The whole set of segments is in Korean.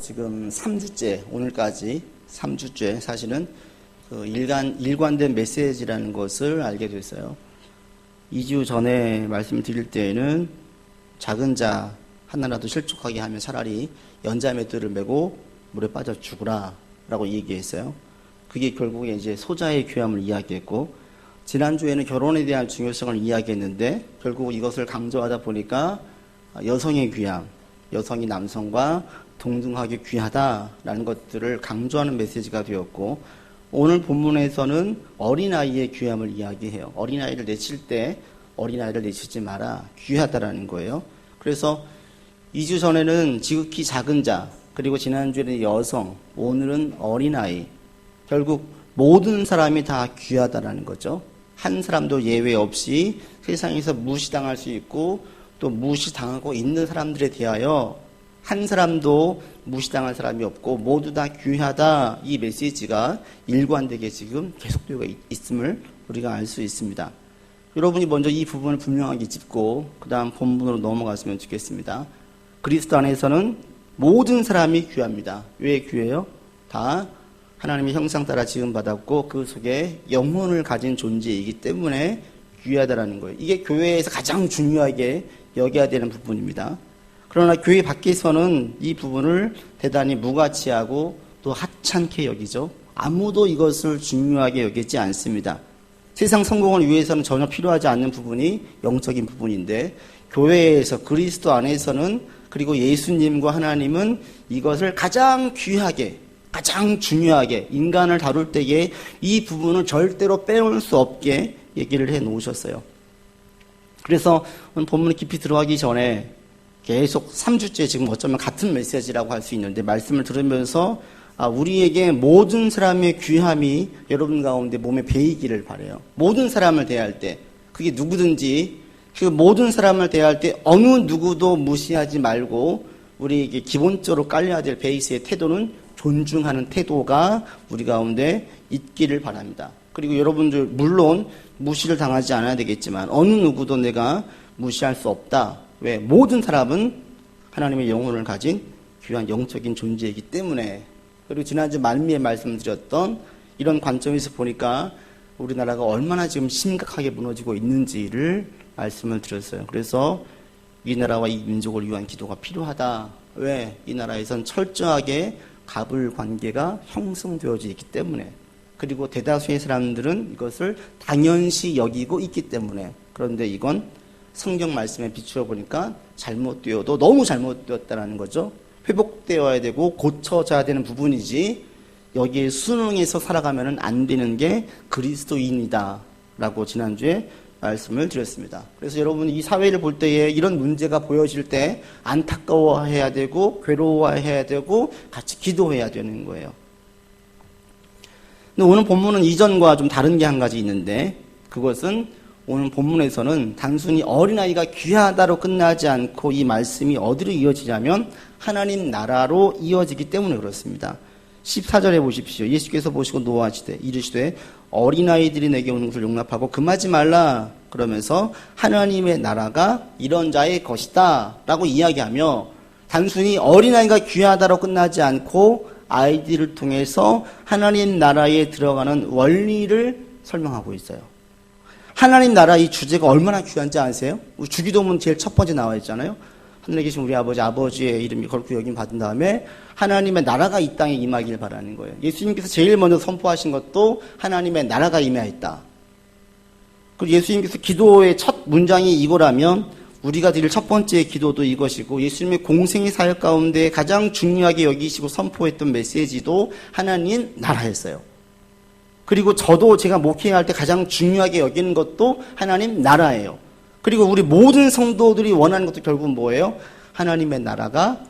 지금 3주째, 오늘까지 3주째 사실은 그 일관된 메시지라는 것을 알게 됐어요. 2주 전에 말씀을 드릴 때에는 작은 자 하나라도 실족하게 하면 차라리 연자매들을 메고 물에 빠져 죽으라 라고 얘기했어요. 그게 결국에 이제 소자의 귀함을 이야기했고, 지난주에는 결혼에 대한 중요성을 이야기했는데 결국 이것을 강조하다 보니까 여성의 귀함, 여성이 남성과 동등하게 귀하다라는 것들을 강조하는 메시지가 되었고, 오늘 본문에서는 어린아이의 귀함을 이야기해요. 어린아이를 내칠 때 어린아이를 내치지 마라, 귀하다라는 거예요. 그래서 2주 전에는 지극히 작은 자, 그리고 지난주에는 여성, 오늘은 어린아이, 결국 모든 사람이 다 귀하다라는 거죠. 한 사람도 예외 없이 세상에서 무시당할 수 있고 또 무시당하고 있는 사람들에 대하여 한 사람도 무시당할 사람이 없고 모두 다 귀하다, 이 메시지가 일관되게 지금 계속되고 있음을 우리가 알 수 있습니다. 여러분이 먼저 이 부분을 분명하게 짚고 그 다음 본문으로 넘어갔으면 좋겠습니다. 그리스도 안에서는 모든 사람이 귀합니다. 왜 귀해요? 다 하나님의 형상 따라 지음받았고 그 속에 영혼을 가진 존재이기 때문에 귀하다라는 거예요. 이게 교회에서 가장 중요하게 여겨야 되는 부분입니다. 그러나 교회 밖에서는 이 부분을 대단히 무가치하고 또 하찮게 여기죠. 아무도 이것을 중요하게 여기지 않습니다. 세상 성공을 위해서는 전혀 필요하지 않는 부분이 영적인 부분인데, 교회에서 그리스도 안에서는, 그리고 예수님과 하나님은 이것을 가장 귀하게, 가장 중요하게 인간을 다룰 때에 이 부분을 절대로 빼놓을 수 없게 얘기를 해 놓으셨어요. 그래서 오늘 본문에 깊이 들어가기 전에 계속 3주째 지금 어쩌면 같은 메시지라고 할 수 있는데, 말씀을 들으면서 우리에게 모든 사람의 귀함이 여러분 가운데 몸에 배이기를 바라요. 모든 사람을 대할 때, 그게 누구든지 그 모든 사람을 대할 때 어느 누구도 무시하지 말고 우리에게 기본적으로 깔려야 될 베이스의 태도는 존중하는 태도가 우리 가운데 있기를 바랍니다. 그리고 여러분들 물론 무시를 당하지 않아야 되겠지만 어느 누구도 내가 무시할 수 없다. 왜? 모든 사람은 하나님의 영혼을 가진 귀한 영적인 존재이기 때문에. 그리고 지난주 말미에 말씀드렸던 이런 관점에서 보니까 우리나라가 얼마나 지금 심각하게 무너지고 있는지를 말씀을 드렸어요. 그래서 이 나라와 이 민족을 위한 기도가 필요하다. 왜? 이 나라에선 철저하게 갑을 관계가 형성되어져 있기 때문에, 그리고 대다수의 사람들은 이것을 당연시 여기고 있기 때문에. 그런데 이건 성경 말씀에 비추어 보니까 잘못되어도 너무 잘못되었다는 거죠. 회복되어야 되고 고쳐져야 되는 부분이지 여기에 순응해서 살아가면 안 되는 게 그리스도인이다 라고 지난주에 말씀을 드렸습니다. 그래서 여러분이 이 사회를 볼 때에 이런 문제가 보여질 때 안타까워해야 되고 괴로워해야 되고 같이 기도해야 되는 거예요. 근데 오늘 본문은 이전과 좀 다른 게 한 가지 있는데, 그것은 오늘 본문에서는 단순히 어린아이가 귀하다로 끝나지 않고 이 말씀이 어디로 이어지냐면 하나님 나라로 이어지기 때문에 그렇습니다. 14절에 보십시오. 예수께서 보시고 노하시되 이르시되 어린아이들이 내게 오는 것을 용납하고 금하지 말라. 그러면서 하나님의 나라가 이런 자의 것이다 라고 이야기하며, 단순히 어린아이가 귀하다로 끝나지 않고 아이들을 통해서 하나님 나라에 들어가는 원리를 설명하고 있어요. 하나님 나라 이 주제가 얼마나 귀한지 아세요? 우리 주기도문 제일 첫 번째 나와 있잖아요. 하늘에 계신 우리 아버지의 이름이 거룩히 여김 받은 다음에 하나님의 나라가 이 땅에 임하길 바라는 거예요. 예수님께서 제일 먼저 선포하신 것도 하나님의 나라가 임하였다. 그리고 예수님께서 기도의 첫 문장이 이거라면 우리가 드릴 첫 번째 기도도 이것이고, 예수님의 공생의 사역 가운데 가장 중요하게 여기시고 선포했던 메시지도 하나님 나라였어요. 그리고 저도 제가 목회할 때 가장 중요하게 여기는 것도 하나님 나라예요. 그리고 우리 모든 성도들이 원하는 것도 결국은 뭐예요? 하나님의 나라가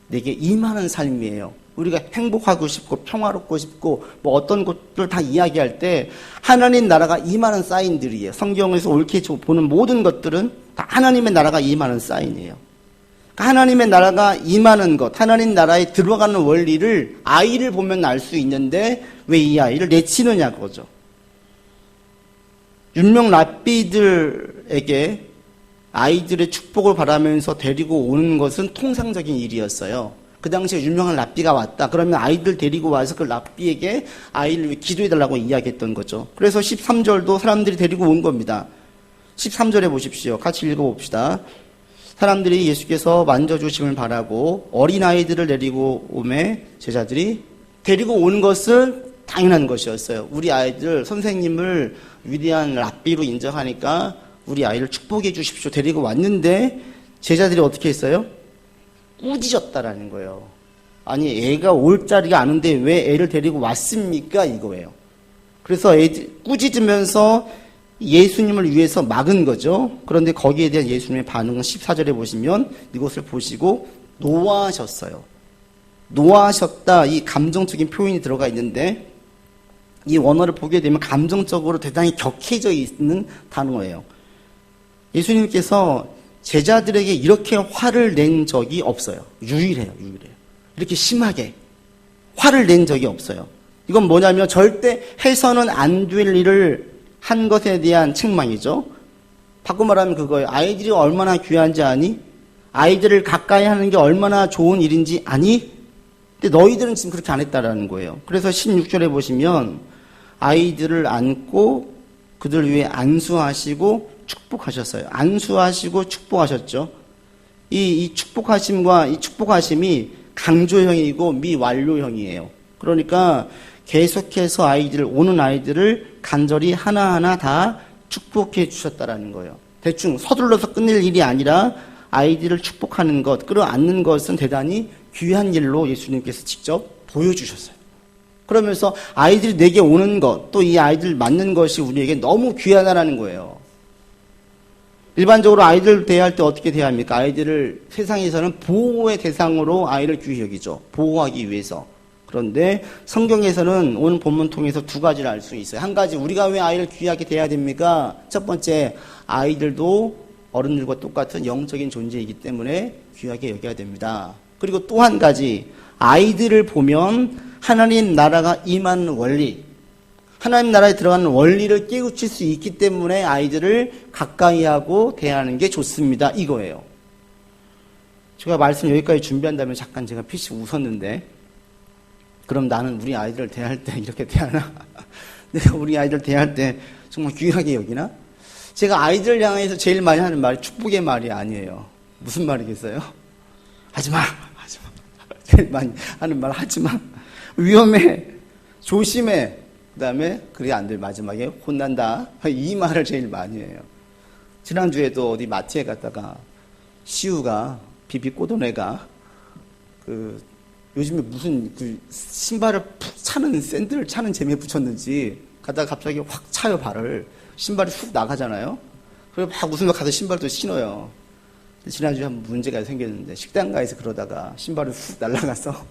내게 임하는 삶이에요. 우리가 행복하고 싶고 평화롭고 싶고 뭐 어떤 것들 다 이야기할 때 하나님 나라가 임하는 사인들이에요. 성경에서 옳게 보는 모든 것들은 다 하나님의 나라가 임하는 사인이에요. 하나님의 나라가 임하는 것, 하나님 나라에 들어가는 원리를 아이를 보면 알 수 있는데 왜 이 아이를 내치느냐 그거죠. 윤명 랍비들에게 아이들의 축복을 바라면서 데리고 오는 것은 통상적인 일이었어요. 그 당시에 유명한 랍비가 왔다. 그러면 아이들 데리고 와서 그 랍비에게 아이를 위해 기도해달라고 이야기했던 거죠. 그래서 13절도 사람들이 데리고 온 겁니다. 13절에 보십시오. 같이 읽어봅시다. 사람들이 예수께서 만져주심을 바라고 어린아이들을 데리고 오매 제자들이 데리고 온 것은 당연한 것이었어요. 우리 아이들 선생님을 위대한 랍비로 인정하니까 우리 아이를 축복해 주십시오. 데리고 왔는데 제자들이 어떻게 했어요? 꾸짖었다라는 거예요. 아니 애가 올 자리가 아는데 왜 애를 데리고 왔습니까? 이거예요. 그래서 애들 꾸짖으면서 예수님을 위해서 막은 거죠. 그런데 거기에 대한 예수님의 반응은 14절에 보시면 이것을 보시고 노하셨어요. 노하셨다, 이 감정적인 표현이 들어가 있는데 이 원어를 보게 되면 감정적으로 대단히 격해져 있는 단어예요. 예수님께서 제자들에게 이렇게 화를 낸 적이 없어요. 유일해요. 이렇게 심하게 화를 낸 적이 없어요. 이건 뭐냐면 절대 해서는 안 될 일을 한 것에 대한 책망이죠. 바꿔 말하면 그거예요. 아이들이 얼마나 귀한지 아니? 아이들을 가까이 하는 게 얼마나 좋은 일인지 아니? 근데 너희들은 지금 그렇게 안 했다라는 거예요. 그래서 16절에 보시면 아이들을 안고 그들 위해 안수하시고 축복하셨어요. 안수하시고 축복하셨죠. 이 축복하심과 이 축복하심이 강조형이고 미완료형이에요. 그러니까 계속해서 오는 아이들을 간절히 하나하나 다 축복해 주셨다라는 거예요. 대충 서둘러서 끝낼 일이 아니라 아이들을 축복하는 것, 끌어안는 것은 대단히 귀한 일로 예수님께서 직접 보여주셨어요. 그러면서 아이들이 내게 오는 것, 또 이 아이들 맞는 것이 우리에게 너무 귀하다라는 거예요. 일반적으로 아이들 대할 때 어떻게 대합니까? 아이들을 세상에서는 보호의 대상으로 아이를 귀히 여기죠. 보호하기 위해서. 그런데 성경에서는 오늘 본문 통해서 두 가지를 알 수 있어요. 한 가지, 우리가 왜 아이를 귀하게 대해야 됩니까? 첫 번째, 아이들도 어른들과 똑같은 영적인 존재이기 때문에 귀하게 여겨야 됩니다. 그리고 또 한 가지, 아이들을 보면 하나님 나라가 임하는 원리, 하나님 나라에 들어가는 원리를 깨우칠 수 있기 때문에 아이들을 가까이 하고 대하는 게 좋습니다. 이거예요. 제가 말씀 여기까지 준비한다면 잠깐 제가 피식 웃었는데, 그럼 나는 우리 아이들을 대할 때 이렇게 대하나? 내가 우리 아이들 대할 때 정말 귀하게 여기나? 제가 아이들을 향해서 제일 많이 하는 말이 축복의 말이 아니에요. 무슨 말이겠어요? 하지마! 제일 많이 하는 말 하지마! 위험해! 조심해! 그 다음에 그래 안 돼. 마지막에 혼난다. 이 말을 제일 많이 해요. 지난주에도 어디 마트에 갔다가 시우가 비비 꼬던 애가 요즘에 무슨 신발을 푹 차는 샌들 차는 재미에 붙였는지 가다가 갑자기 확 차요 발을. 신발이 훅 나가잖아요. 그래서 막 웃으면서 가서 신발도 신어요. 지난주에 한 문제가 생겼는데 식당 가에서 그러다가 신발이 훅 날아가서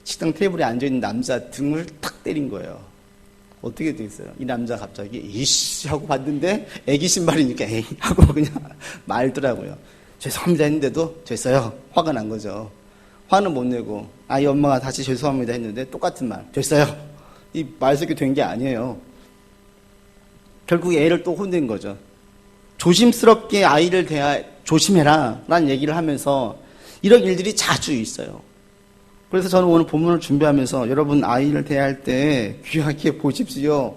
식당 테이블에 앉아있는 남자 등을 탁 때린 거예요. 어떻게 되겠어요? 이 남자 갑자기 이씨 하고 봤는데 애기 신발이니까 에이 하고 그냥 말더라고요. 죄송합니다 했는데도 됐어요. 화가 난 거죠. 화는 못 내고 아이 엄마가 다시 죄송합니다 했는데 똑같은 말 됐어요. 이 말석이 된 게 아니에요. 결국 애를 또 혼낸 거죠. 조심스럽게 아이를 조심해라 라는 얘기를 하면서 이런 일들이 자주 있어요. 그래서 저는 오늘 본문을 준비하면서 여러분 아이를 대할 때 귀하게 보십시오.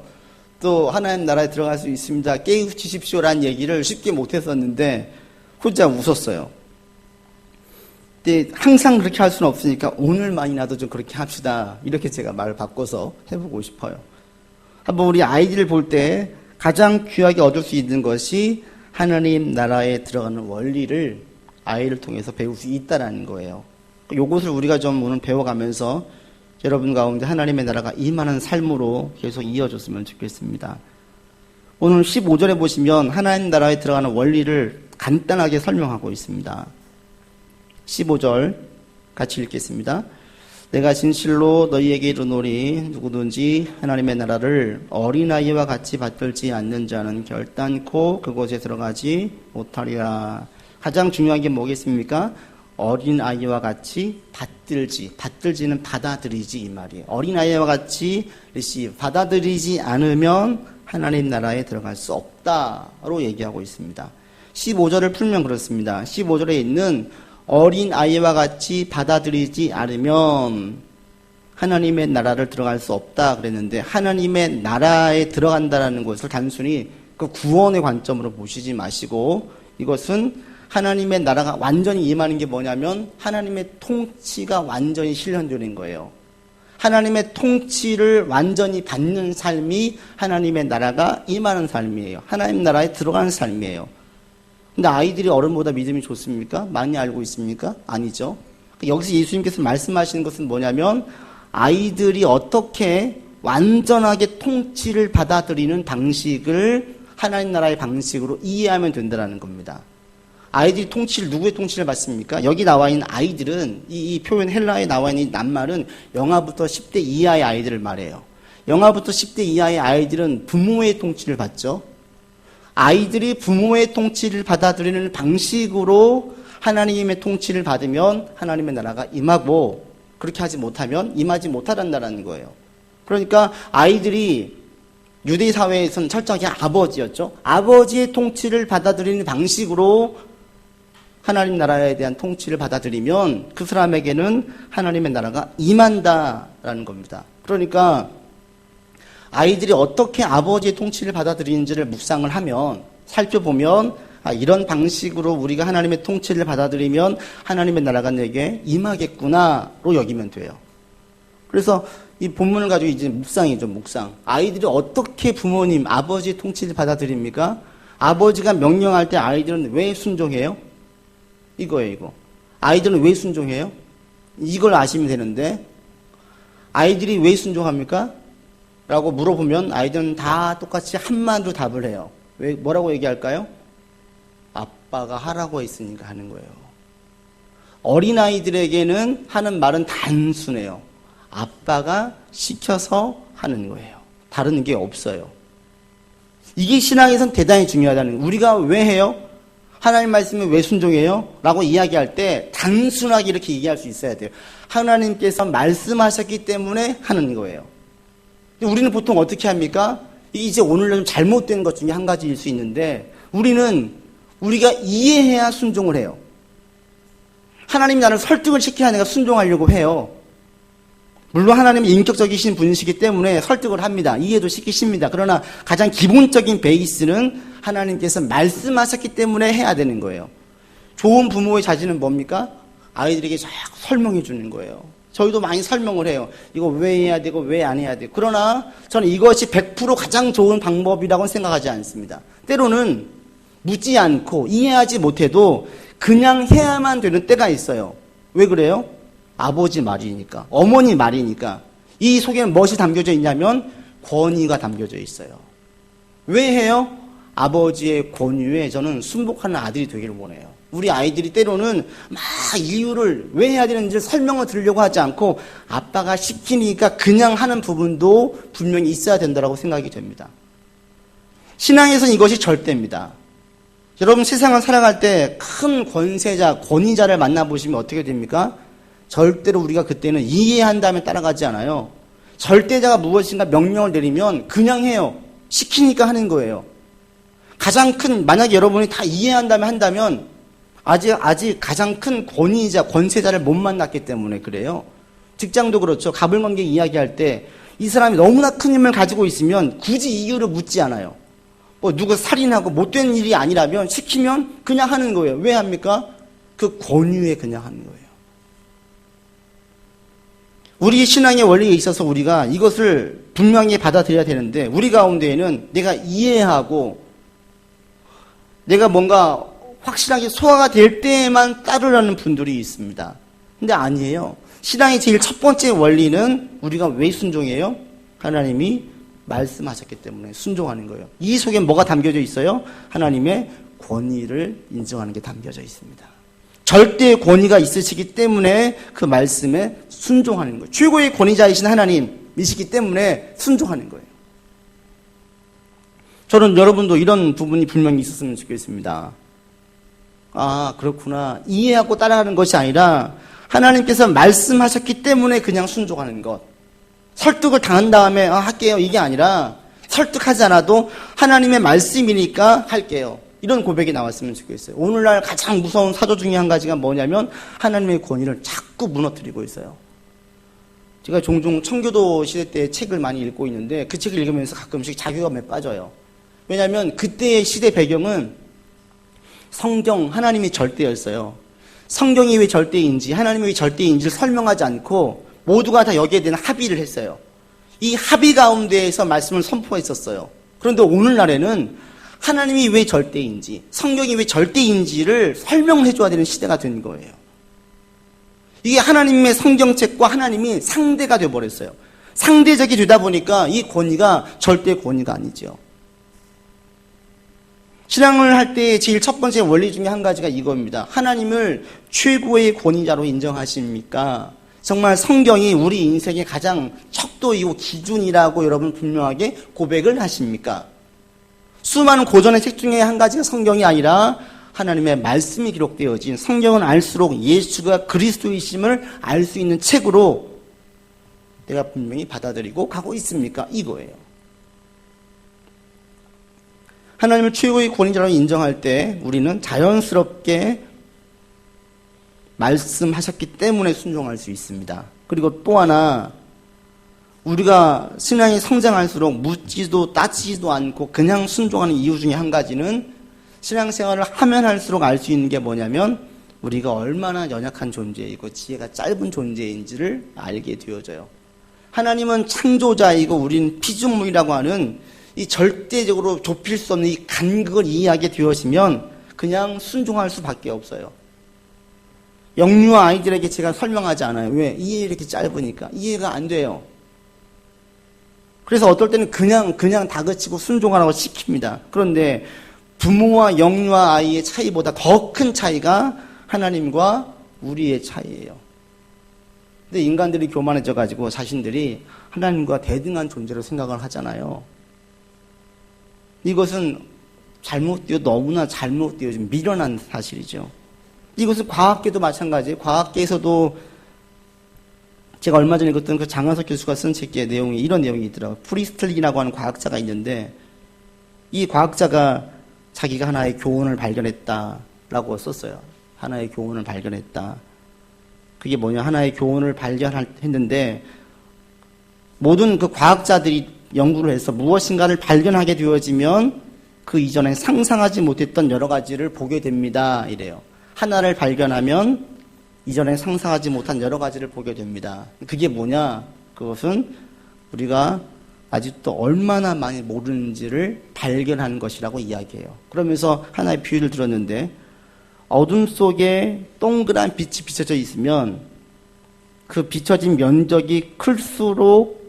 또 하나님 나라에 들어갈 수 있습니다. 깨우치십시오라는 얘기를 쉽게 못했었는데 혼자 웃었어요. 근데 항상 그렇게 할 수는 없으니까 오늘만이라도 좀 그렇게 합시다. 이렇게 제가 말을 바꿔서 해보고 싶어요. 한번 우리 아이들을 볼 때 가장 귀하게 얻을 수 있는 것이 하나님 나라에 들어가는 원리를 아이를 통해서 배울 수 있다는 거예요. 이것을 우리가 좀 오늘 배워가면서 여러분 가운데 하나님의 나라가 임하는 삶으로 계속 이어졌으면 좋겠습니다. 오늘 15절에 보시면 하나님 나라에 들어가는 원리를 간단하게 설명하고 있습니다. 15절 같이 읽겠습니다. 내가 진실로 너희에게 이르노니 누구든지 하나님의 나라를 어린아이와 같이 받들지 않는 자는 결단코 그곳에 들어가지 못하리라. 가장 중요한 게 뭐겠습니까? 어린아이와 같이 받들지는 받아들이지 이 말이에요. 어린아이와 같이 받아들이지 않으면 하나님 나라에 들어갈 수 없다로 얘기하고 있습니다. 15절을 풀면 그렇습니다. 15절에 있는 어린 아이와 같이 받아들이지 않으면 하나님의 나라를 들어갈 수 없다 그랬는데, 하나님의 나라에 들어간다는 것을 단순히 그 구원의 관점으로 보시지 마시고, 이것은 하나님의 나라가 완전히 임하는 게 뭐냐면 하나님의 통치가 완전히 실현되는 거예요. 하나님의 통치를 완전히 받는 삶이 하나님의 나라가 임하는 삶이에요. 하나님 나라에 들어가는 삶이에요. 근데 아이들이 어른보다 믿음이 좋습니까? 많이 알고 있습니까? 아니죠. 여기서 예수님께서 말씀하시는 것은 뭐냐면, 아이들이 어떻게 완전하게 통치를 받아들이는 방식을 하나님 나라의 방식으로 이해하면 된다는 겁니다. 아이들이 통치를, 누구의 통치를 받습니까? 여기 나와 있는 아이들은, 이 표현 헬라에 나와 있는 이 낱말은 영아부터 10대 이하의 아이들을 말해요. 영아부터 10대 이하의 아이들은 부모의 통치를 받죠. 아이들이 부모의 통치를 받아들이는 방식으로 하나님의 통치를 받으면 하나님의 나라가 임하고, 그렇게 하지 못하면 임하지 못한다는 거예요. 그러니까 아이들이 유대 사회에서는 철저하게 아버지였죠. 아버지의 통치를 받아들이는 방식으로 하나님 나라에 대한 통치를 받아들이면 그 사람에게는 하나님의 나라가 임한다라는 겁니다. 그러니까 아이들이 어떻게 아버지의 통치를 받아들이는지를 묵상을 하면, 살펴보면, 이런 방식으로 우리가 하나님의 통치를 받아들이면 하나님의 나라가 내게 임하겠구나로 여기면 돼요. 그래서 이 본문을 가지고 이제 묵상이죠, 묵상. 아이들이 어떻게 부모님, 아버지의 통치를 받아들입니까? 아버지가 명령할 때 아이들은 왜 순종해요? 이거예요, 이거. 아이들은 왜 순종해요? 이걸 아시면 되는데, 아이들이 왜 순종합니까? 라고 물어보면 아이들은 다 똑같이 한마디로 답을 해요. 왜, 뭐라고 얘기할까요? 아빠가 하라고 했으니까 하는 거예요. 어린아이들에게는 하는 말은 단순해요. 아빠가 시켜서 하는 거예요. 다른 게 없어요. 이게 신앙에선 대단히 중요하다는 거예요. 우리가 왜 해요? 하나님 말씀을 왜 순종해요? 라고 이야기할 때 단순하게 이렇게 얘기할 수 있어야 돼요. 하나님께서 말씀하셨기 때문에 하는 거예요. 근데 우리는 보통 어떻게 합니까? 이제 오늘날 좀 잘못된 것 중에 한 가지일 수 있는데, 우리가 이해해야 순종을 해요. 하나님이 나를 설득을 시켜야 내가 순종하려고 해요. 물론 하나님은 인격적이신 분이시기 때문에 설득을 합니다. 이해도 시키십니다. 그러나 가장 기본적인 베이스는 하나님께서 말씀하셨기 때문에 해야 되는 거예요. 좋은 부모의 자질은 뭡니까? 아이들에게 쫙 설명해 주는 거예요. 저희도 많이 설명을 해요. 이거 왜 해야 되고 왜 안 해야 되고. 그러나 저는 이것이 100% 가장 좋은 방법이라고는 생각하지 않습니다. 때로는 묻지 않고 이해하지 못해도 그냥 해야만 되는 때가 있어요. 왜 그래요? 아버지 말이니까, 어머니 말이니까. 이 속에는 무엇이 담겨져 있냐면 권위가 담겨져 있어요. 왜 해요? 아버지의 권유에 저는 순복하는 아들이 되기를 원해요. 우리 아이들이 때로는 막 이유를 왜 해야 되는지 설명을 들으려고 하지 않고 아빠가 시키니까 그냥 하는 부분도 분명히 있어야 된다고 생각이 됩니다. 신앙에서는 이것이 절대입니다. 여러분, 세상을 살아갈 때 큰 권세자, 권위자를 만나보시면 어떻게 됩니까? 절대로 우리가 그때는 이해한 다음에 따라가지 않아요. 절대자가 무엇인가 명령을 내리면 그냥 해요. 시키니까 하는 거예요. 가장 큰, 만약에 여러분이 다 이해한 다음에 한다면 아직 가장 큰 권위자, 권세자를 못 만났기 때문에 그래요. 직장도 그렇죠. 가불관계 이야기할 때 이 사람이 너무나 큰 힘을 가지고 있으면 굳이 이유를 묻지 않아요. 누구 살인하고 못된 일이 아니라면 시키면 그냥 하는 거예요. 왜 합니까? 그 권유에 그냥 하는 거예요. 우리 신앙의 원리에 있어서 우리가 이것을 분명히 받아들여야 되는데, 우리 가운데에는 내가 이해하고 내가 뭔가 확실하게 소화가 될 때에만 따르려는 분들이 있습니다. 근데 아니에요. 신앙의 제일 첫 번째 원리는 우리가 왜 순종해요? 하나님이 말씀하셨기 때문에 순종하는 거예요. 이 속에 뭐가 담겨져 있어요? 하나님의 권위를 인정하는 게 담겨져 있습니다. 절대의 권위가 있으시기 때문에 그 말씀에 순종하는 거예요. 최고의 권위자이신 하나님이시기 때문에 순종하는 거예요. 저는 여러분도 이런 부분이 분명히 있었으면 좋겠습니다. 아, 그렇구나. 이해하고 따라가는 것이 아니라 하나님께서 말씀하셨기 때문에 그냥 순종하는 것. 설득을 당한 다음에 할게요. 이게 아니라 설득하지 않아도 하나님의 말씀이니까 할게요. 이런 고백이 나왔으면 좋겠어요. 오늘날 가장 무서운 사조 중에 한 가지가 뭐냐면 하나님의 권위를 자꾸 무너뜨리고 있어요. 제가 종종 청교도 시대 때 책을 많이 읽고 있는데 그 책을 읽으면서 가끔씩 자괴감에 빠져요. 왜냐하면 그때의 시대 배경은 성경, 하나님이 절대였어요. 성경이 왜 절대인지, 하나님이 왜 절대인지를 설명하지 않고 모두가 다 여기에 대한 합의를 했어요. 이 합의 가운데에서 말씀을 선포했었어요. 그런데 오늘날에는 하나님이 왜 절대인지, 성경이 왜 절대인지를 설명해줘야 되는 시대가 된 거예요. 이게 하나님의 성경책과 하나님이 상대가 되어버렸어요. 상대적이 되다 보니까 이 권위가 절대 권위가 아니죠. 신앙을 할 때 제일 첫 번째 원리 중에 한 가지가 이겁니다. 하나님을 최고의 권위자로 인정하십니까? 정말 성경이 우리 인생의 가장 척도이고 기준이라고 여러분 분명하게 고백을 하십니까? 수많은 고전의 책 중에 한 가지가 성경이 아니라 하나님의 말씀이 기록되어진 성경은 알수록 예수가 그리스도이심을 알 수 있는 책으로 내가 분명히 받아들이고 가고 있습니까? 이거예요. 하나님을 최고의 권위자로 인정할 때 우리는 자연스럽게 말씀하셨기 때문에 순종할 수 있습니다. 그리고 또 하나, 우리가 신앙이 성장할수록 묻지도 따지지도 않고 그냥 순종하는 이유 중에 한 가지는 신앙생활을 하면 할수록 알 수 있는 게 뭐냐면 우리가 얼마나 연약한 존재이고 지혜가 짧은 존재인지를 알게 되어져요. 하나님은 창조자이고 우리는 피조물이라고 하는 이 절대적으로 좁힐 수 없는 이 간극을 이해하게 되어지면 그냥 순종할 수밖에 없어요. 영유아 아이들에게 제가 설명하지 않아요. 왜? 이해 이렇게 짧으니까. 이해가 안 돼요. 그래서 어떨 때는 그냥 다그치고 순종하라고 시킵니다. 그런데 부모와 영유아 아이의 차이보다 더 큰 차이가 하나님과 우리의 차이예요. 근데 인간들이 교만해져가지고 자신들이 하나님과 대등한 존재로 생각을 하잖아요. 이것은 너무나 잘못되어 좀 미련한 사실이죠. 이것은 과학계도 마찬가지예요. 과학계에서도 제가 얼마 전에 읽었던 그 장한석 교수가 쓴 책의 내용이 이런 내용이 있더라고요. 프리스틀리라고 하는 과학자가 있는데 이 과학자가 자기가 하나의 교훈을 발견했다라고 썼어요. 하나의 교훈을 발견했다. 그게 뭐냐? 하나의 교훈을 발견했는데 모든 그 과학자들이 연구를 해서 무엇인가를 발견하게 되어지면 그 이전에 상상하지 못했던 여러 가지를 보게 됩니다. 이래요. 하나를 발견하면 이전에 상상하지 못한 여러 가지를 보게 됩니다. 그게 뭐냐? 그것은 우리가 아직도 얼마나 많이 모르는지를 발견하는 것이라고 이야기해요. 그러면서 하나의 비유를 들었는데 어둠 속에 동그란 빛이 비춰져 있으면 그 비춰진 면적이 클수록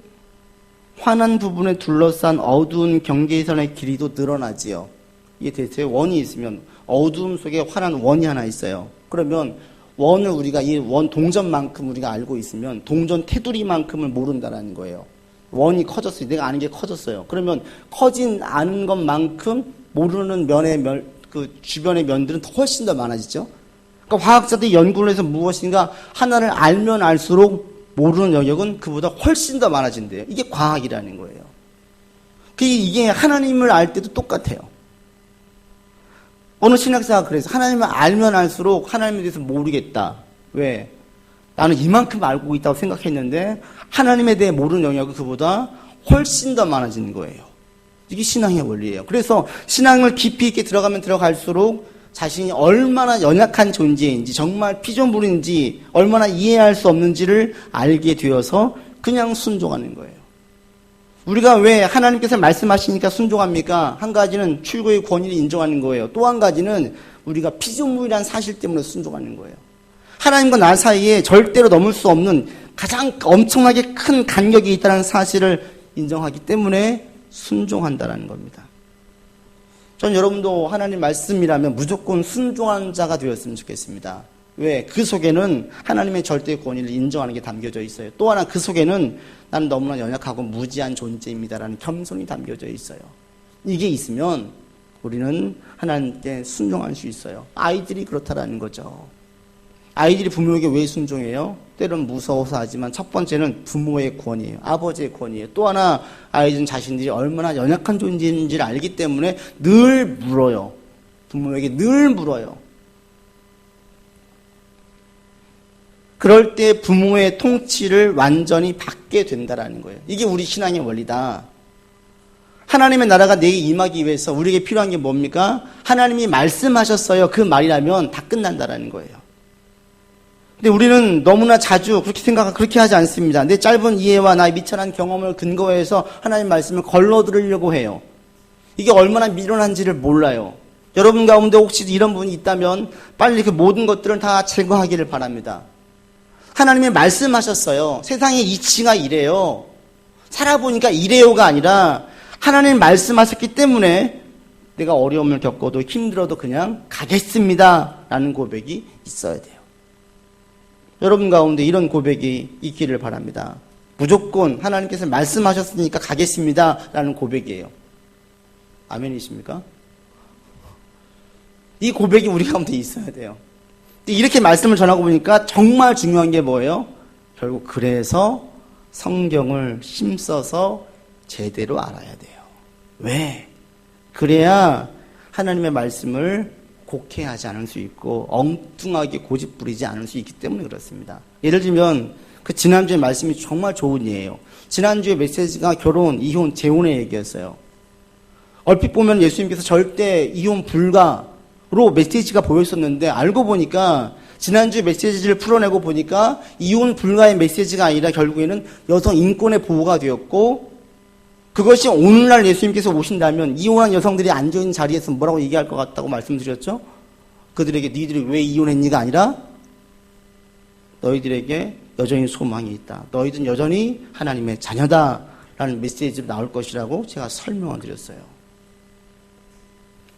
환한 부분에 둘러싼 어두운 경계선의 길이도 늘어나지요. 이게 대체 원이 있으면 어두움 속에 환한 원이 하나 있어요. 그러면 원을 우리가 이 원 동전만큼 우리가 알고 있으면 동전 테두리만큼을 모른다는 거예요. 원이 커졌어요. 내가 아는 게 커졌어요. 그러면 커진 아는 것만큼 모르는 그 주변의 면들은 훨씬 더 많아지죠. 그러니까 화학자들이 연구를 해서 무엇인가 하나를 알면 알수록 모르는 영역은 그보다 훨씬 더 많아진대요. 이게 과학이라는 거예요. 이게 하나님을 알 때도 똑같아요. 어느 신학자가 그래서 하나님을 알면 알수록 하나님에 대해서 모르겠다. 왜? 나는 이만큼 알고 있다고 생각했는데 하나님에 대해 모르는 영역이 그보다 훨씬 더 많아지는 거예요. 이게 신앙의 원리예요. 그래서 신앙을 깊이 있게 들어가면 들어갈수록 자신이 얼마나 연약한 존재인지 정말 피조물인지 얼마나 이해할 수 없는지를 알게 되어서 그냥 순종하는 거예요. 우리가 왜 하나님께서 말씀하시니까 순종합니까? 한 가지는 출고의 권위를 인정하는 거예요. 또 한 가지는 우리가 피조물이라는 사실 때문에 순종하는 거예요. 하나님과 나 사이에 절대로 넘을 수 없는 가장 엄청나게 큰 간격이 있다는 사실을 인정하기 때문에 순종한다는 겁니다. 전 여러분도 하나님 말씀이라면 무조건 순종한 자가 되었으면 좋겠습니다. 왜? 그 속에는 하나님의 절대 권위를 인정하는 게 담겨져 있어요. 또 하나 그 속에는 나는 너무나 연약하고 무지한 존재입니다라는 겸손이 담겨져 있어요. 이게 있으면 우리는 하나님께 순종할 수 있어요. 아이들이 그렇다라는 거죠. 아이들이 부모에게 왜 순종해요? 때론 무서워서 하지만 첫 번째는 부모의 권위예요. 아버지의 권위예요. 또 하나 아이들은 자신들이 얼마나 연약한 존재인지를 알기 때문에 늘 물어요. 부모에게 늘 물어요. 그럴 때 부모의 통치를 완전히 받게 된다라는 거예요. 이게 우리 신앙의 원리다. 하나님의 나라가 내게 임하기 위해서 우리에게 필요한 게 뭡니까? 하나님이 말씀하셨어요. 그 말이라면 다 끝난다라는 거예요. 근데 우리는 너무나 자주 그렇게 하지 않습니다. 내 짧은 이해와 나의 미천한 경험을 근거해서 하나님 말씀을 걸러들으려고 해요. 이게 얼마나 미련한지를 몰라요. 여러분 가운데 혹시 이런 분이 있다면 빨리 그 모든 것들을 다 제거하기를 바랍니다. 하나님이 말씀하셨어요. 세상의 이치가 이래요. 살아보니까 이래요가 아니라 하나님 말씀하셨기 때문에 내가 어려움을 겪어도 힘들어도 그냥 가겠습니다 라는 고백이 있어야 돼요. 여러분 가운데 이런 고백이 있기를 바랍니다. 무조건 하나님께서 말씀하셨으니까 가겠습니다 라는 고백이에요. 아멘이십니까? 이 고백이 우리 가운데 있어야 돼요. 이렇게 말씀을 전하고 보니까 정말 중요한 게 뭐예요? 결국 그래서 성경을 힘써서 제대로 알아야 돼요. 왜? 그래야 하나님의 말씀을 곡해하지 않을 수 있고 엉뚱하게 고집부리지 않을 수 있기 때문에 그렇습니다. 예를 들면 그 지난주에 말씀이 정말 좋은 예예요. 지난주에 메시지가 결혼, 이혼, 재혼의 얘기였어요. 얼핏 보면 예수님께서 절대 이혼 불가로 메시지가 보였었는데 알고 보니까 지난주에 메시지를 풀어내고 보니까 이혼 불가의 메시지가 아니라 결국에는 여성 인권의 보호가 되었고 그것이 오늘날 예수님께서 오신다면 이혼한 여성들이 앉아있는 자리에서 뭐라고 얘기할 것 같다고 말씀드렸죠? 그들에게 니들이 왜 이혼했니가 아니라 너희들에게 여전히 소망이 있다. 너희들은 여전히 하나님의 자녀다 라는 메시지로 나올 것이라고 제가 설명을 드렸어요.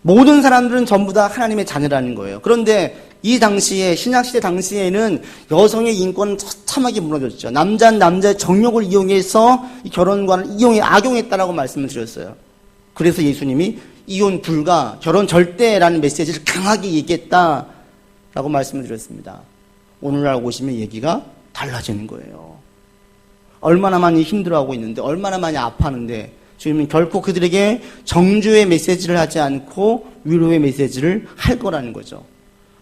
모든 사람들은 전부 다 하나님의 자녀라는 거예요. 그런데 이 당시에 신약시대 당시에는 여성의 인권은 처참하게 무너졌죠. 남자는 남자의 정욕을 이용해서 이 결혼관을 악용했다라고 말씀을 드렸어요. 그래서 예수님이 이혼 불가, 결혼 절대라는 메시지를 강하게 얘기했다라고 말씀을 드렸습니다. 오늘날 오시면 얘기가 달라지는 거예요. 얼마나 많이 힘들어하고 있는데, 얼마나 많이 아파하는데 주님은 결코 그들에게 정죄의 메시지를 하지 않고 위로의 메시지를 할 거라는 거죠.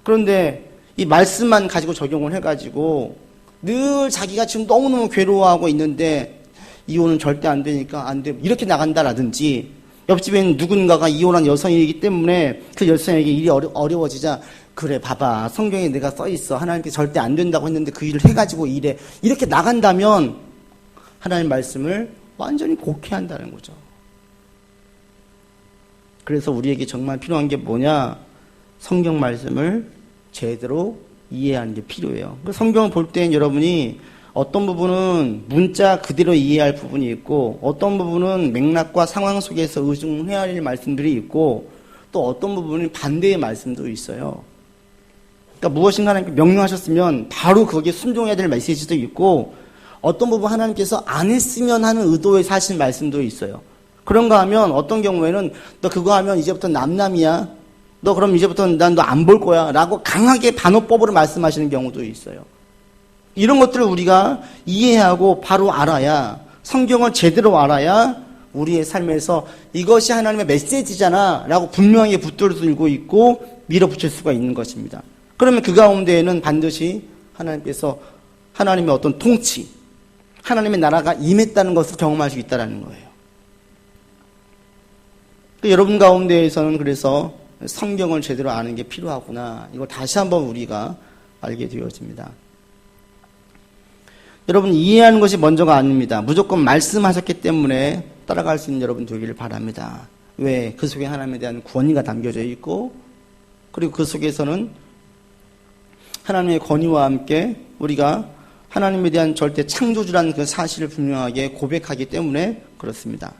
그런데 이 말씀만 가지고 적용을 해가지고 늘 자기가 지금 너무너무 괴로워하고 있는데 이혼은 절대 안 되니까 안 돼. 이렇게 나간다라든지 옆집에는 누군가가 이혼한 여성이기 때문에 그 여성에게 일이 어려워지자 그래 봐봐 성경에 내가 써있어. 하나님께 절대 안 된다고 했는데 그 일을 해가지고 이래. 이렇게 나간다면 하나님 말씀을 완전히 곡해한다는 거죠. 그래서 우리에게 정말 필요한 게 뭐냐? 성경 말씀을 제대로 이해하는 게 필요해요. 성경을 볼 땐 여러분이 어떤 부분은 문자 그대로 이해할 부분이 있고 어떤 부분은 맥락과 상황 속에서 의중해야 할 말씀들이 있고 또 어떤 부분은 반대의 말씀도 있어요. 그러니까 무엇인가 하나님께 명령하셨으면 바로 거기에 순종해야 될 메시지도 있고 어떤 부분 하나님께서 안 했으면 하는 의도에서 하신 말씀도 있어요. 그런가 하면 어떤 경우에는 너 그거 하면 이제부터 남남이야. 너 그럼 이제부터 난 너 안 볼 거야 라고 강하게 반어법으로 말씀하시는 경우도 있어요. 이런 것들을 우리가 이해하고 바로 알아야 성경을 제대로 알아야 우리의 삶에서 이것이 하나님의 메시지잖아 라고 분명하게 붙들고 있고 밀어붙일 수가 있는 것입니다. 그러면 그 가운데에는 반드시 하나님께서 하나님의 어떤 통치 하나님의 나라가 임했다는 것을 경험할 수 있다는 거예요. 여러분 가운데에서는 그래서 성경을 제대로 아는 게 필요하구나. 이걸 다시 한번 우리가 알게 되어집니다. 여러분 이해하는 것이 먼저가 아닙니다. 무조건 말씀하셨기 때문에 따라갈 수 있는 여러분 되기를 바랍니다. 왜? 그 속에 하나님에 대한 권위가 담겨져 있고 그리고 그 속에서는 하나님의 권위와 함께 우리가 하나님에 대한 절대 창조주라는 그 사실을 분명하게 고백하기 때문에 그렇습니다.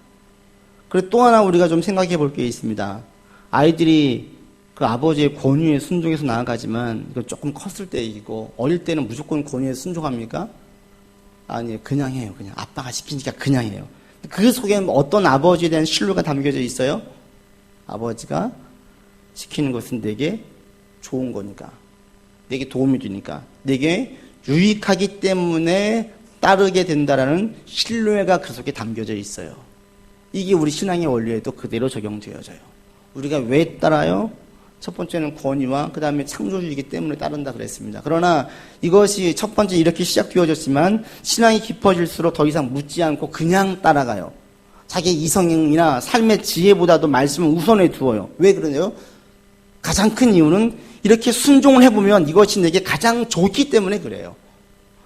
그리고 또 하나 우리가 좀 생각해 볼 게 있습니다. 아이들이 그 아버지의 권위에 순종해서 나아가지만 이거 조금 컸을 때이고 어릴 때는 무조건 권위에 순종합니까? 아니에요. 그냥 해요. 그냥 아빠가 시키니까 그냥 해요. 그 속에 어떤 아버지에 대한 신뢰가 담겨져 있어요? 아버지가 시키는 것은 내게 좋은 거니까 내게 도움이 되니까 내게 유익하기 때문에 따르게 된다라는 신뢰가 그 속에 담겨져 있어요. 이게 우리 신앙의 원리에도 그대로 적용되어져요. 우리가 왜 따라요? 첫 번째는 권위와 그 다음에 창조주의이기 때문에 따른다 그랬습니다. 그러나 이것이 첫 번째 이렇게 시작되어졌지만 신앙이 깊어질수록 더 이상 묻지 않고 그냥 따라가요. 자기의 이성이나 삶의 지혜보다도 말씀을 우선에 두어요. 왜 그러냐요? 가장 큰 이유는 이렇게 순종을 해보면 이것이 내게 가장 좋기 때문에 그래요.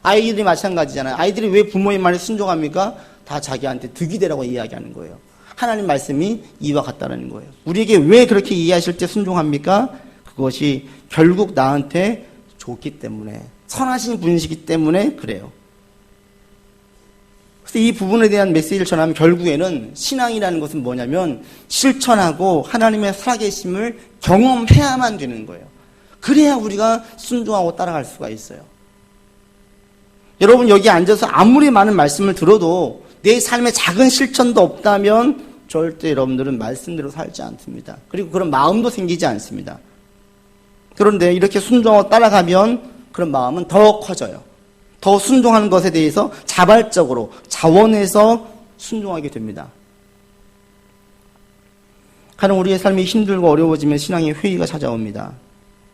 아이들이 마찬가지잖아요. 아이들이 왜 부모의 말에 순종합니까? 다 자기한테 득이 되라고 이야기하는 거예요. 하나님 말씀이 이와 같다는 거예요. 우리에게 왜 그렇게 이해하실 때 순종합니까? 그것이 결국 나한테 좋기 때문에, 선하신 분이시기 때문에 그래요. 그래서 이 부분에 대한 메시지를 전하면 결국에는 신앙이라는 것은 뭐냐면 실천하고 하나님의 살아계심을 경험해야만 되는 거예요. 그래야 우리가 순종하고 따라갈 수가 있어요. 여러분 여기 앉아서 아무리 많은 말씀을 들어도 내 삶에 작은 실천도 없다면 절대 여러분들은 말씀대로 살지 않습니다. 그리고 그런 마음도 생기지 않습니다. 그런데 이렇게 순종하고 따라가면 그런 마음은 더 커져요. 더 순종하는 것에 대해서 자발적으로 자원해서 순종하게 됩니다. 가령 우리의 삶이 힘들고 어려워지면 신앙의 회의가 찾아옵니다.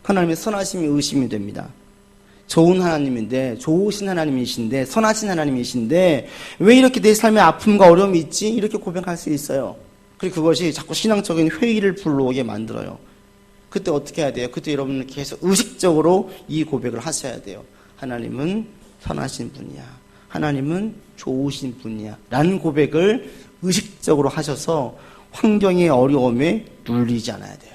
하나님의 선하심이 의심이 됩니다. 좋은 하나님인데, 좋으신 하나님이신데, 선하신 하나님이신데 왜 이렇게 내 삶에 아픔과 어려움이 있지? 이렇게 고백할 수 있어요. 그리고 그것이 자꾸 신앙적인 회의를 불러오게 만들어요. 그때 어떻게 해야 돼요? 그때 여러분은 계속 의식적으로 이 고백을 하셔야 돼요. 하나님은 선하신 분이야. 하나님은 좋으신 분이야. 라는 고백을 의식적으로 하셔서 환경의 어려움에 눌리지 않아야 돼요.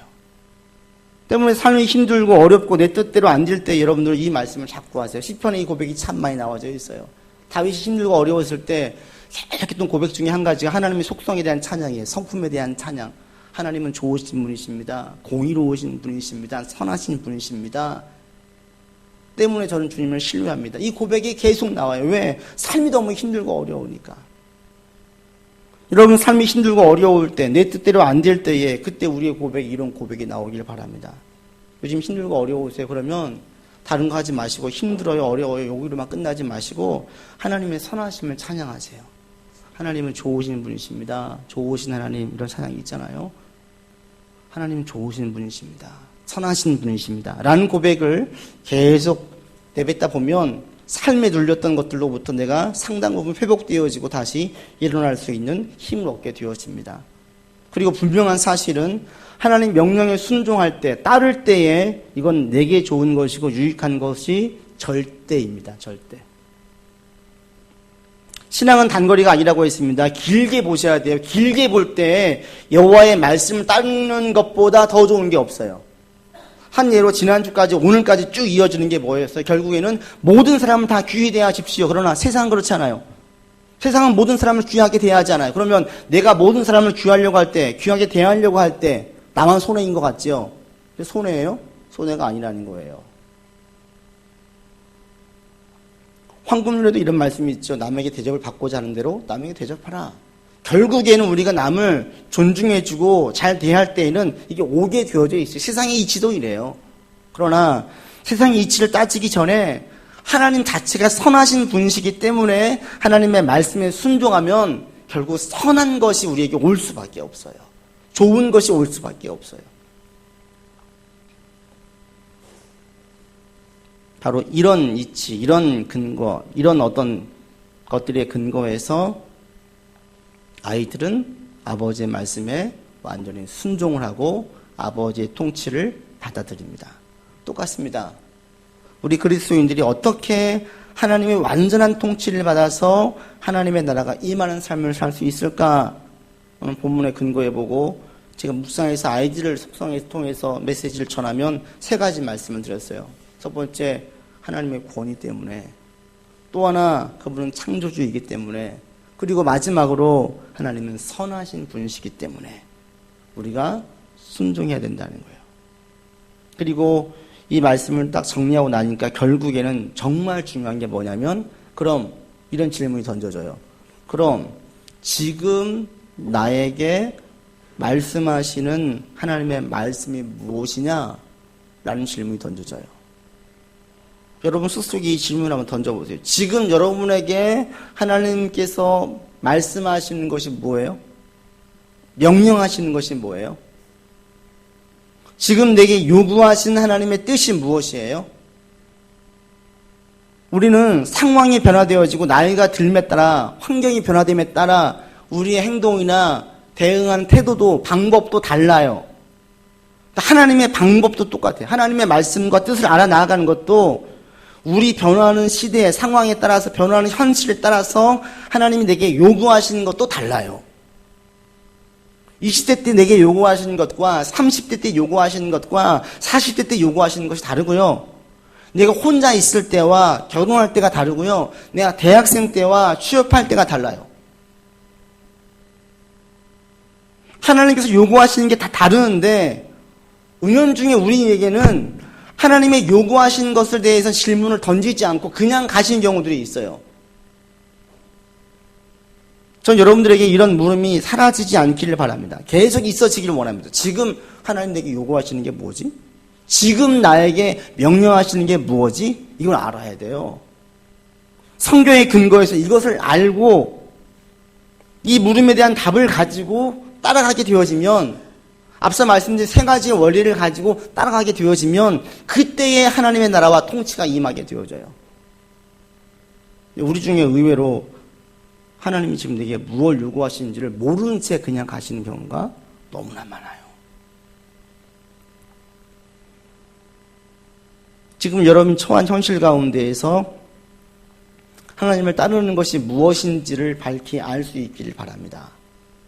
때문에 삶이 힘들고 어렵고 내 뜻대로 안 될 때 여러분들 이 말씀을 자꾸 하세요. 시편에 이 고백이 참 많이 나와져 있어요. 다윗이 힘들고 어려웠을 때 생각했던 고백 중에 한 가지가 하나님의 속성에 대한 찬양이에요. 성품에 대한 찬양. 하나님은 좋으신 분이십니다. 공의로우신 분이십니다. 선하신 분이십니다. 때문에 저는 주님을 신뢰합니다. 이 고백이 계속 나와요. 왜? 삶이 너무 힘들고 어려우니까. 여러분 삶이 힘들고 어려울 때, 내 뜻대로 안 될 때에 그때 우리의 고백이 이런 고백이 나오길 바랍니다. 요즘 힘들고 어려우세요. 그러면 다른 거 하지 마시고 힘들어요, 어려워요 여기로만 끝나지 마시고 하나님의 선하심을 찬양하세요. 하나님은 좋으신 분이십니다. 좋으신 하나님 이런 찬양이 있잖아요. 하나님은 좋으신 분이십니다. 선하신 분이십니다. 라는 고백을 계속 내뱉다 보면 삶에 눌렸던 것들로부터 내가 상당 부분 회복되어지고 다시 일어날 수 있는 힘을 얻게 되어집니다. 그리고 분명한 사실은 하나님 명령에 순종할 때, 따를 때에 이건 내게 좋은 것이고 유익한 것이 절대입니다. 절대. 신앙은 단거리가 아니라고 했습니다. 길게 보셔야 돼요. 길게 볼 때 여호와의 말씀을 따르는 것보다 더 좋은 게 없어요. 한 예로 지난주까지 오늘까지 쭉 이어지는 게 뭐였어요? 결국에는 모든 사람은 다 귀히 대하십시오. 그러나 세상은 그렇지 않아요. 세상은 모든 사람을 귀하게 대하지 않아요. 그러면 내가 모든 사람을 귀하려고 할 때, 귀하게 대하려고 할 때 나만 손해인 것 같죠? 손해예요? 손해가 아니라는 거예요. 황금률에도 이런 말씀이 있죠. 남에게 대접을 받고자 하는 대로 남에게 대접하라. 결국에는 우리가 남을 존중해주고 잘 대할 때에는 이게 오게 되어져 있어요. 세상의 이치도 이래요. 그러나 세상의 이치를 따지기 전에 하나님 자체가 선하신 분이시기 때문에 하나님의 말씀에 순종하면 결국 선한 것이 우리에게 올 수밖에 없어요. 좋은 것이 올 수밖에 없어요. 바로 이런 이치, 이런 근거, 이런 어떤 것들의 근거에서 아이들은 아버지의 말씀에 완전히 순종을 하고 아버지의 통치를 받아들입니다. 똑같습니다. 우리 그리스도인들이 어떻게 하나님의 완전한 통치를 받아서 하나님의 나라가 임하는 삶을 살 수 있을까? 오늘 본문에 근거해보고 제가 묵상해서 아이들을 속성에 통해서 메시지를 전하면 세 가지 말씀을 드렸어요. 첫 번째, 하나님의 권위 때문에. 또 하나, 그분은 창조주이기 때문에. 그리고 마지막으로 하나님은 선하신 분이시기 때문에 우리가 순종해야 된다는 거예요. 그리고 이 말씀을 딱 정리하고 나니까 결국에는 정말 중요한 게 뭐냐면 그럼 이런 질문이 던져져요. 그럼 지금 나에게 말씀하시는 하나님의 말씀이 무엇이냐? 라는 질문이 던져져요. 여러분 스스로 이 질문을 한번 던져보세요. 지금 여러분에게 하나님께서 말씀하시는 것이 뭐예요? 명령하시는 것이 뭐예요? 지금 내게 요구하시는 하나님의 뜻이 무엇이에요? 우리는 상황이 변화되어지고 나이가 들매 따라 환경이 변화됨에 따라 우리의 행동이나 대응하는 태도도 방법도 달라요. 하나님의 방법도 똑같아요. 하나님의 말씀과 뜻을 알아 나아가는 것도 우리 변화하는 시대의 상황에 따라서 변화하는 현실에 따라서 하나님이 내게 요구하시는 것도 달라요. 20대 때 내게 요구하시는 것과 30대 때 요구하시는 것과 40대 때 요구하시는 것이 다르고요. 내가 혼자 있을 때와 결혼할 때가 다르고요. 내가 대학생 때와 취업할 때가 달라요. 하나님께서 요구하시는 게 다 다르는데 은연중에 우리에게는 하나님의 요구하시는 것에 대해서 질문을 던지지 않고 그냥 가시는 경우들이 있어요. 전 여러분들에게 이런 물음이 사라지지 않기를 바랍니다. 계속 있어지기를 원합니다. 지금 하나님 내게 요구하시는 게 뭐지? 지금 나에게 명령하시는 게 뭐지? 이걸 알아야 돼요. 성경의 근거에서 이것을 알고 이 물음에 대한 답을 가지고 따라가게 되어지면 앞서 말씀드린 세 가지의 원리를 가지고 따라가게 되어지면 그때의 하나님의 나라와 통치가 임하게 되어져요. 우리 중에 의외로 하나님이 지금 내게 무엇을 요구하시는지를 모르는 채 그냥 가시는 경우가 너무나 많아요. 지금 여러분 처한 현실 가운데에서 하나님을 따르는 것이 무엇인지를 밝히 알 수 있기를 바랍니다.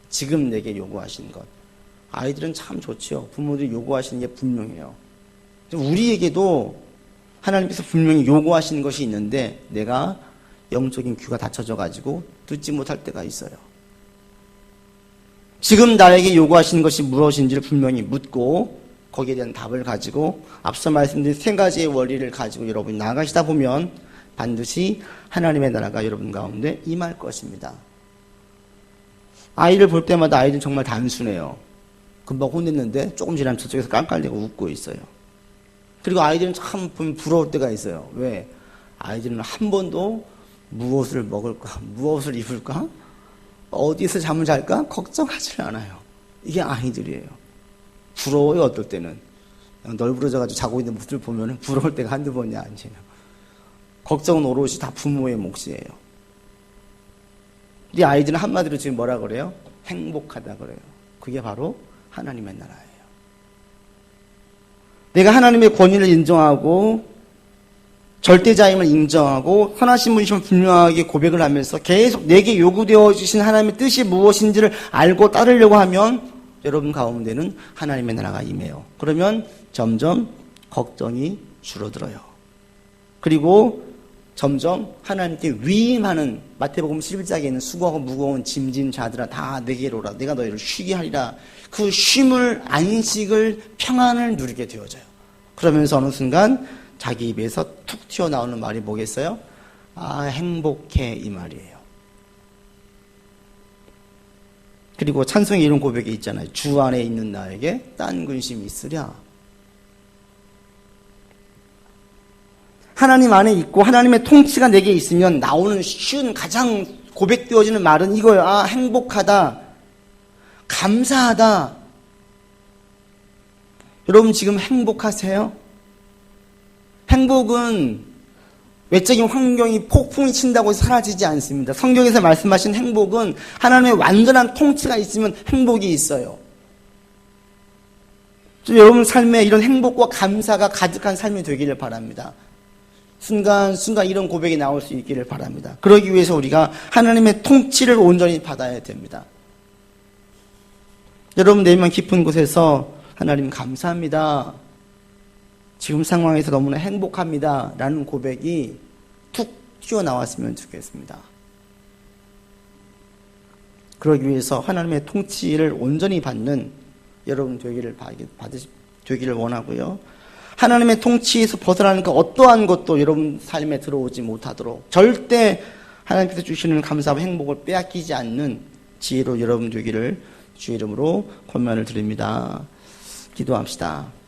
지금 내게 요구하시는 것. 아이들은 참 좋지요. 부모들이 요구하시는 게 분명해요. 우리에게도 하나님께서 분명히 요구하시는 것이 있는데 내가 영적인 귀가 닫혀져 가지고 듣지 못할 때가 있어요. 지금 나에게 요구하시는 것이 무엇인지를 분명히 묻고 거기에 대한 답을 가지고 앞서 말씀드린 세 가지의 원리를 가지고 여러분이 나아가시다 보면 반드시 하나님의 나라가 여러분 가운데 임할 것입니다. 아이를 볼 때마다 아이들은 정말 단순해요. 금방 혼냈는데 조금 지나면 저쪽에서 깔깔대고 웃고 있어요. 그리고 아이들은 참 보면 부러울 때가 있어요. 왜? 아이들은 한 번도 무엇을 먹을까? 무엇을 입을까? 어디서 잠을 잘까? 걱정하지 않아요. 이게 아이들이에요. 부러워요, 어떨 때는. 널브러져가지고 자고 있는 모습을 보면 부러울 때가 한두 번이 아니에요. 걱정은 오롯이 다 부모의 몫이에요. 우리 아이들은 한마디로 지금 뭐라 그래요? 행복하다 그래요. 그게 바로 하나님의 나라예요. 내가 하나님의 권위를 인정하고 절대자임을 인정하고 선하신 분이심을 분명하게 고백을 하면서 계속 내게 요구되어 주신 하나님의 뜻이 무엇인지를 알고 따르려고 하면 여러분 가운데는 하나님의 나라가 임해요. 그러면 점점 걱정이 줄어들어요. 그리고 점점 하나님께 위임하는 마태복음 11장에 있는 수고하고 무거운 짐진 자들아 다 내게로 오라. 내가 너희를 쉬게 하리라. 그 쉼을, 안식을, 평안을 누리게 되어져요. 그러면서 어느 순간 자기 입에서 툭 튀어나오는 말이 뭐겠어요? 아, 행복해, 이 말이에요. 그리고 찬송의 이런 고백이 있잖아요. 주 안에 있는 나에게 딴 근심이 있으랴. 하나님 안에 있고 하나님의 통치가 내게 있으면 나오는 쉬운 가장 고백되어지는 말은 이거예요. 아, 행복하다. 감사하다. 여러분 지금 행복하세요? 행복은 외적인 환경이 폭풍이 친다고 해서 사라지지 않습니다. 성경에서 말씀하신 행복은 하나님의 완전한 통치가 있으면 행복이 있어요. 여러분 삶에 이런 행복과 감사가 가득한 삶이 되기를 바랍니다. 순간순간 이런 고백이 나올 수 있기를 바랍니다. 그러기 위해서 우리가 하나님의 통치를 온전히 받아야 됩니다. 여러분 내면 깊은 곳에서 하나님 감사합니다. 지금 상황에서 너무나 행복합니다. 라는 고백이 툭 튀어나왔으면 좋겠습니다. 그러기 위해서 하나님의 통치를 온전히 받는 여러분 되기를 원하고요. 하나님의 통치에서 벗어나는 그 어떠한 것도 여러분 삶에 들어오지 못하도록 절대 하나님께서 주시는 감사와 행복을 빼앗기지 않는 지혜로 여러분 되기를 주의 이름으로 권면을 드립니다. 기도합시다.